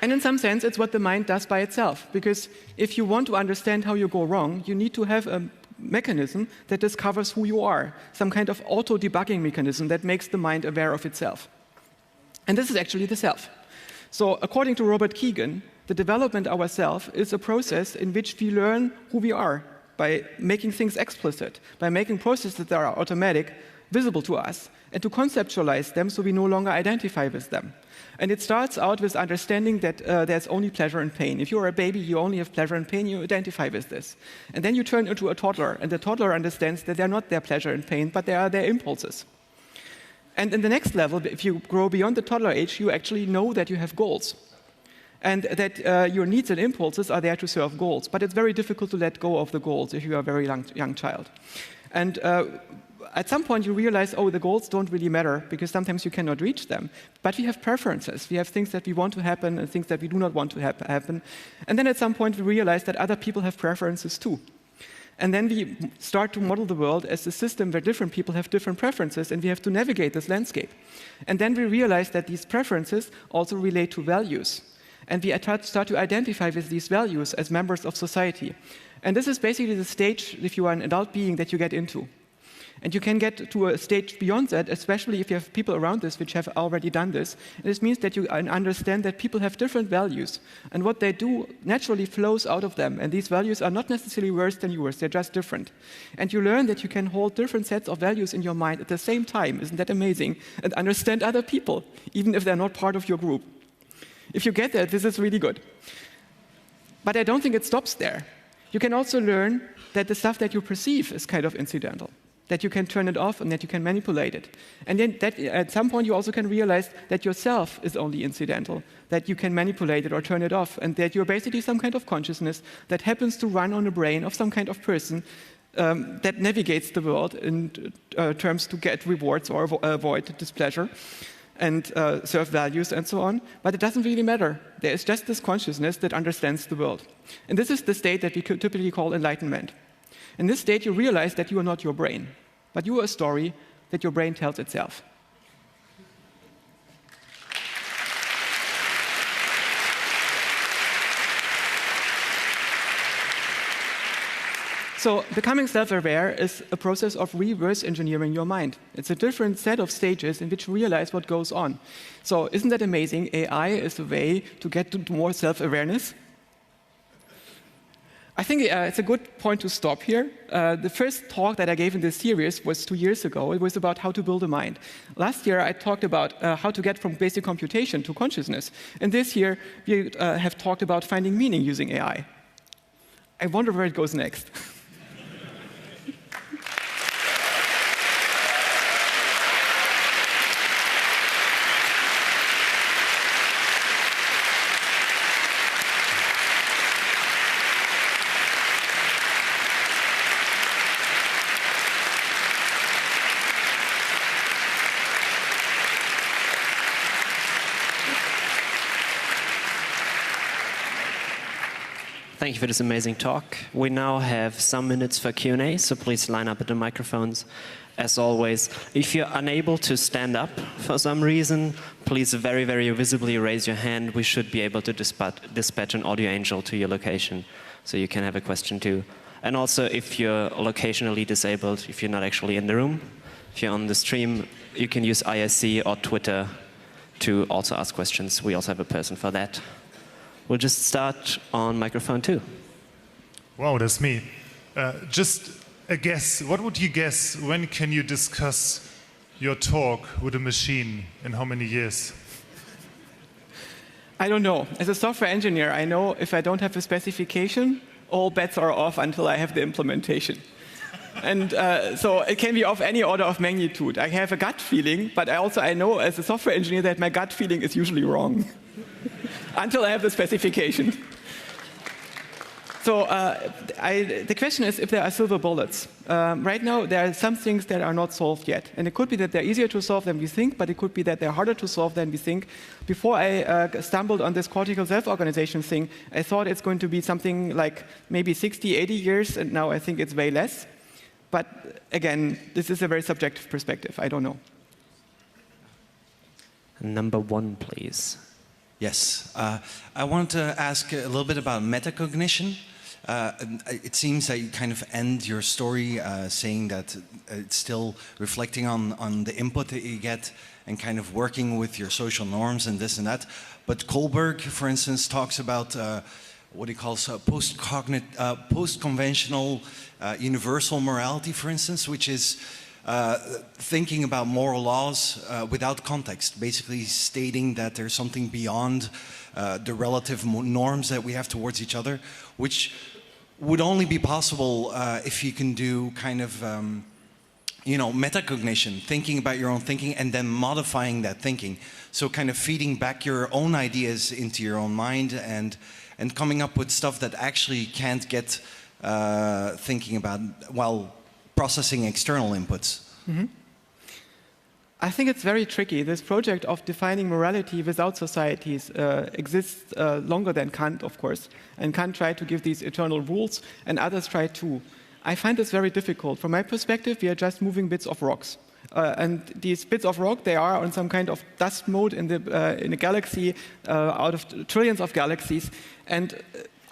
And in some sense, it's what the mind does by itself. Because if you want to understand how you go wrong, you need to have a mechanism that discovers who you are, some kind of auto-debugging mechanism that makes the mind aware of itself. And this is actually the self. So according to Robert Keegan, the development of ourself is a process in which we learn who we are by making things explicit, by making processes that are automatic visible to us, and to conceptualize them so we no longer identify with them. And it starts out with understanding that there's only pleasure and pain. If you're a baby, you only have pleasure and pain, you identify with this. And then you turn into a toddler, and the toddler understands that they're not their pleasure and pain, but they are their impulses. And in the next level, if you grow beyond the toddler age, you actually know that you have goals. And that your needs and impulses are there to serve goals. But it's very difficult to let go of the goals if you are a very young child. And at some point you realize, oh, the goals don't really matter because sometimes you cannot reach them. But we have preferences. We have things that we want to happen and things that we do not want to happen. And then at some point we realize that other people have preferences too. And then we start to model the world as a system where different people have different preferences, and we have to navigate this landscape. And then we realize that these preferences also relate to values. And we start to identify with these values as members of society. And this is basically the stage, if you are an adult being, that you get into. And you can get to a stage beyond that, especially if you have people around us which have already done this. And this means that you understand that people have different values. And what they do naturally flows out of them. And these values are not necessarily worse than yours, they're just different. And you learn that you can hold different sets of values in your mind at the same time, isn't that amazing? And understand other people, even if they're not part of your group. If you get that, this is really good. But I don't think it stops there. You can also learn that the stuff that you perceive is kind of incidental, that you can turn it off and that you can manipulate it. And then that, at some point you also can realize that yourself is only incidental, that you can manipulate it or turn it off, and that you're basically some kind of consciousness that happens to run on the brain of some kind of person that navigates the world in terms to get rewards or avoid displeasure and serve values and so on, but it doesn't really matter. There is just this consciousness that understands the world. And this is the state that we typically call enlightenment. In this state, you realize that you are not your brain, but you are a story that your brain tells itself. So becoming self-aware is a process of reverse engineering your mind. It's a different set of stages in which you realize what goes on. So isn't that amazing? AI is a way to get to more self-awareness. I think it's a good point to stop here. The first talk that I gave in this series was 2 years ago. It was about how to build a mind. Last year, I talked about how to get from basic computation to consciousness. And this year, we have talked about finding meaning using AI. I wonder where it goes next. Thank you for this amazing talk. We now have some minutes for Q&A, so please line up at the microphones. As always, if you're unable to stand up for some reason, please very, very visibly raise your hand. We should be able to dispatch an audio angel to your location, so you can have a question too. And also, if you're locationally disabled, if you're not actually in the room, if you're on the stream, you can use IRC or Twitter to also ask questions. We also have a person for that. We'll just start on microphone 2. Wow, that's me. Just a guess. What would you guess? When can you discuss your talk with a machine? In how many years? I don't know. As a software engineer, I know if I don't have a specification, all bets are off until I have the implementation. And so it can be of any order of magnitude. I have a gut feeling, but I know as a software engineer that my gut feeling is usually wrong. Until I have the specification. So the question is if there are silver bullets. Right now, there are some things that are not solved yet. And it could be that they're easier to solve than we think, but it could be that they're harder to solve than we think. Before I stumbled on this cortical self-organization thing, I thought it's going to be something like maybe 60, 80 years, and now I think it's way less. But again, this is a very subjective perspective. I don't know. Number 1, please. Yes. I want to ask a little bit about metacognition. It seems that you kind of end your story saying that it's still reflecting on the input that you get and kind of working with your social norms and this and that. But Kohlberg, for instance, talks about what he calls post-conventional universal morality, for instance, which is thinking about moral laws without context, basically stating that there's something beyond the relative norms that we have towards each other, which would only be possible if you can do kind of metacognition, thinking about your own thinking and then modifying that thinking. So kind of feeding back your own ideas into your own mind and coming up with stuff that actually can't get thinking about while processing external inputs. Mm-hmm. I think it's very tricky. This project of defining morality without societies exists longer than Kant, of course. And Kant tried to give these eternal rules, and others tried too. I find this very difficult. From my perspective, we are just moving bits of rocks. And these bits of rock, they are on some kind of dust mode in a galaxy out of trillions of galaxies. And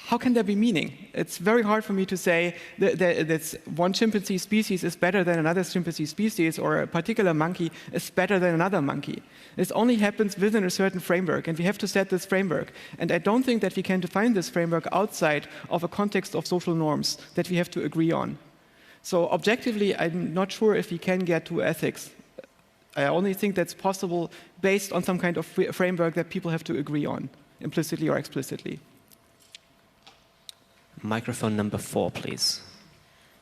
how can there be meaning? It's very hard for me to say that one chimpanzee species is better than another chimpanzee species, or a particular monkey is better than another monkey. This only happens within a certain framework, and we have to set this framework. And I don't think that we can define this framework outside of a context of social norms that we have to agree on. So objectively, I'm not sure if we can get to ethics. I only think that's possible based on some kind of framework that people have to agree on, implicitly or explicitly. Microphone number 4, please.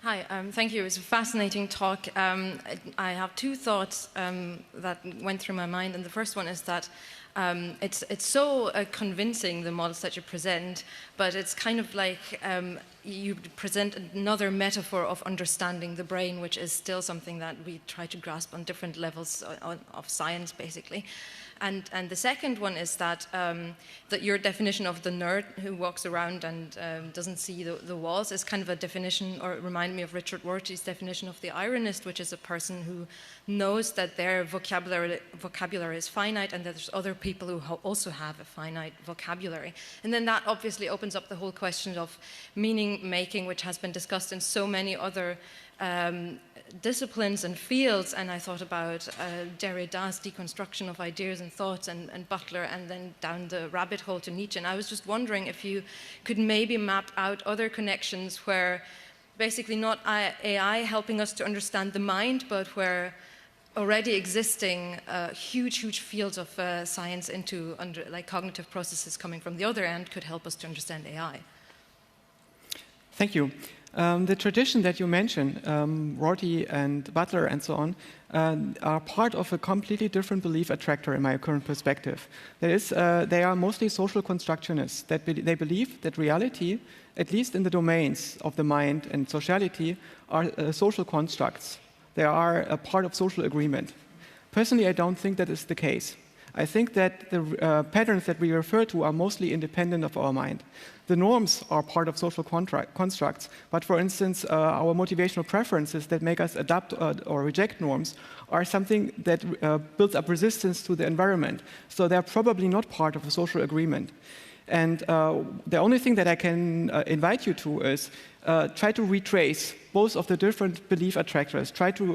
Hi, thank you. It was a fascinating talk. I have two thoughts that went through my mind, and the first one is that it's so convincing, the models that you present, but it's kind of like you present another metaphor of understanding the brain, which is still something that we try to grasp on different levels of science, basically. And the second one is that that your definition of the nerd who walks around and doesn't see the walls is kind of a definition, or remind me of Richard Rorty's definition of the ironist, which is a person who knows that their vocabulary is finite and that there's other people who also have a finite vocabulary. And then that obviously opens up the whole question of meaning making, which has been discussed in so many other disciplines and fields, and I thought about Derrida's deconstruction of ideas and thoughts, and Butler, and then down the rabbit hole to Nietzsche. And I was just wondering if you could maybe map out other connections where basically not AI helping us to understand the mind, but where already existing huge fields of science into like cognitive processes coming from the other end could help us to understand AI. Thank you. The tradition that you mentioned, Rorty and Butler and so on, are part of a completely different belief attractor in my current perspective. They are mostly social constructionists. They believe that reality, at least in the domains of the mind and sociality, are social constructs. They are a part of social agreement. Personally, I don't think that is the case. I think that the patterns that we refer to are mostly independent of our mind. The norms are part of social constructs, but for instance, our motivational preferences that make us adapt or reject norms are something that builds up resistance to the environment. So they're probably not part of a social agreement. And the only thing that I can invite you to is try to retrace both of the different belief attractors, try to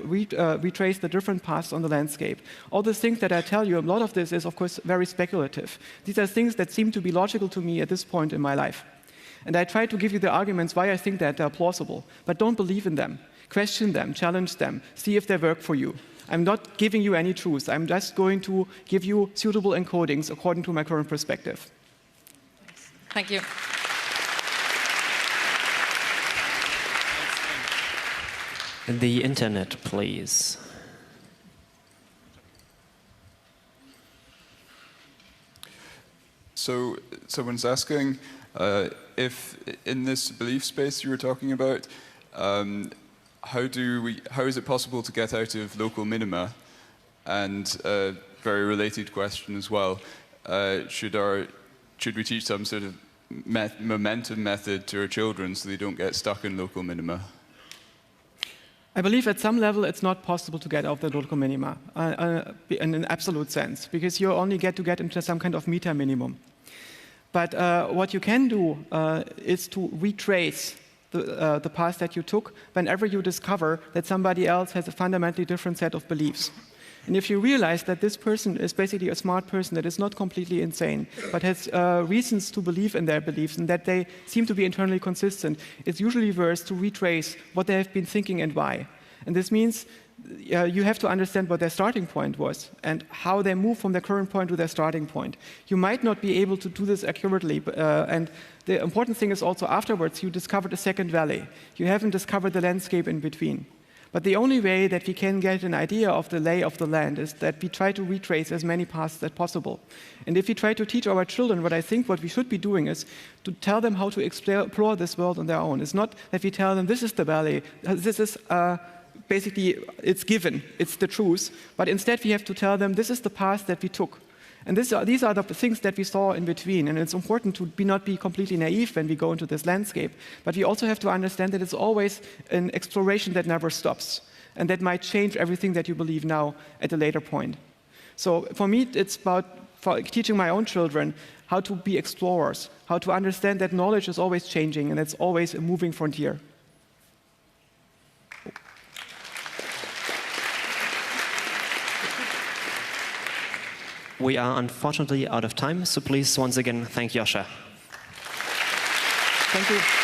retrace the different paths on the landscape. All the things that I tell you, a lot of this is, of course, very speculative. These are things that seem to be logical to me at this point in my life. And I try to give you the arguments why I think that they're plausible, but don't believe in them. Question them, challenge them, see if they work for you. I'm not giving you any truths. I'm just going to give you suitable encodings according to my current perspective. Thank you. The internet, please. So someone's asking if in this belief space you were talking about, how is it possible to get out of local minima? And a very related question as well, should we teach some sort of momentum method to our children so they don't get stuck in local minima? I believe at some level it's not possible to get out of the local minima in an absolute sense, because you only get into some kind of meta minimum. But what you can do is to retrace the path that you took whenever you discover that somebody else has a fundamentally different set of beliefs. And if you realize that this person is basically a smart person that is not completely insane, but has reasons to believe in their beliefs and that they seem to be internally consistent, it's usually worth to retrace what they have been thinking and why. And this means you have to understand what their starting point was and how they move from their current point to their starting point. You might not be able to do this accurately, and the important thing is also afterwards you discovered a second valley. You haven't discovered the landscape in between. But the only way that we can get an idea of the lay of the land is that we try to retrace as many paths as possible. And if we try to teach our children, what we should be doing is to tell them how to explore this world on their own. It's not that we tell them this is the valley, this is basically it's given, it's the truth. But instead we have to tell them this is the path that we took. And these are the things that we saw in between. And it's important to not be completely naive when we go into this landscape. But we also have to understand that it's always an exploration that never stops. And that might change everything that you believe now at a later point. So for me, it's about teaching my own children how to be explorers, how to understand that knowledge is always changing and it's always a moving frontier. We are unfortunately out of time, so please once again thank Joscha. Thank you.